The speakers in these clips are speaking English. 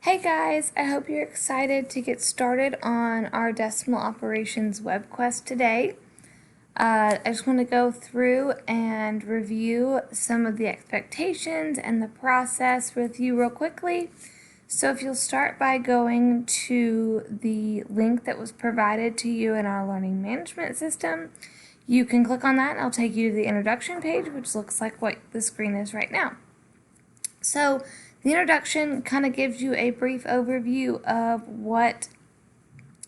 Hey guys, I hope you're excited to get started on our decimal operations WebQuest today. I just want to go through and review some of the expectations and the process with you real quickly. So if you'll start by going to the link that was provided to you in our learning management system, you can click on that and it'll take you to the introduction page, which looks like what the screen is right now. So the introduction kind of gives you a brief overview of what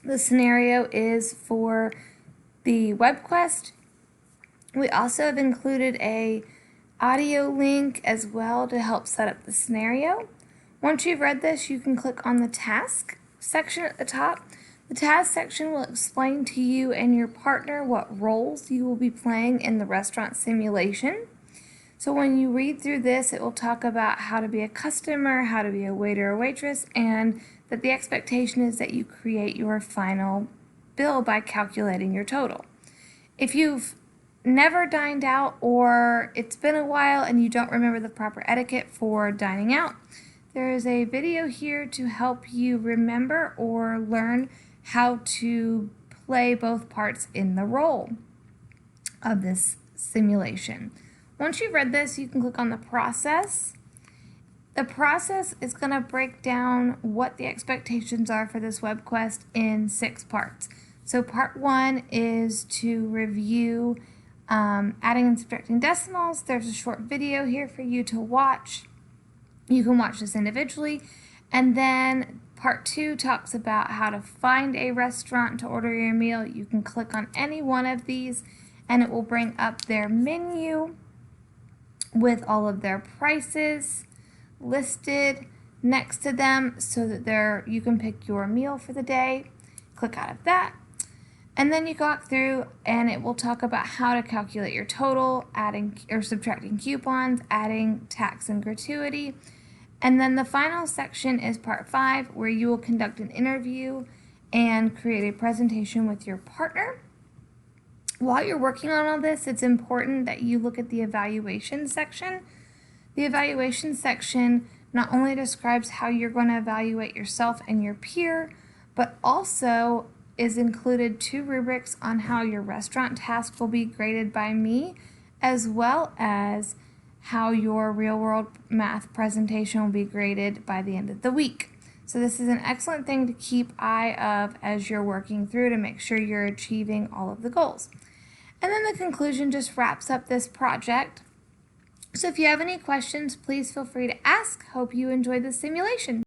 the scenario is for the WebQuest. We also have included a audio link as well to help set up the scenario. Once you've read this, you can click on the task section at the top. The task section will explain to you and your partner what roles you will be playing in the restaurant simulation. So when you read through this, it will talk about how to be a customer, how to be a waiter or waitress, and that the expectation is that you create your final bill by calculating your total. If you've never dined out or it's been a while and you don't remember the proper etiquette for dining out, there is a video here to help you remember or learn how to play both parts in the role of this simulation. Once you've read this, you can click on the process. The process is going to break down what the expectations are for this WebQuest in 6 parts. So part 1 is to review adding and subtracting decimals. There's a short video here for you to watch. You can watch this individually. And then part 2 talks about how to find a restaurant to order your meal. You can click on any one of these and it will bring up their menu with all of their prices listed next to them so that you can pick your meal for the day. Click out of that. And then you go through and it will talk about how to calculate your total, adding or subtracting coupons, adding tax and gratuity. And then the final section is part 5, where you will conduct an interview and create a presentation with your partner. While you're working on all this, it's important that you look at the evaluation section. The evaluation section not only describes how you're going to evaluate yourself and your peer, but also is included 2 rubrics on how your restaurant task will be graded by me, as well as how your real-world math presentation will be graded by the end of the week. So this is an excellent thing to keep eye of as you're working through to make sure you're achieving all of the goals. And then the conclusion just wraps up this project. So if you have any questions, please feel free to ask. Hope you enjoyed the simulation.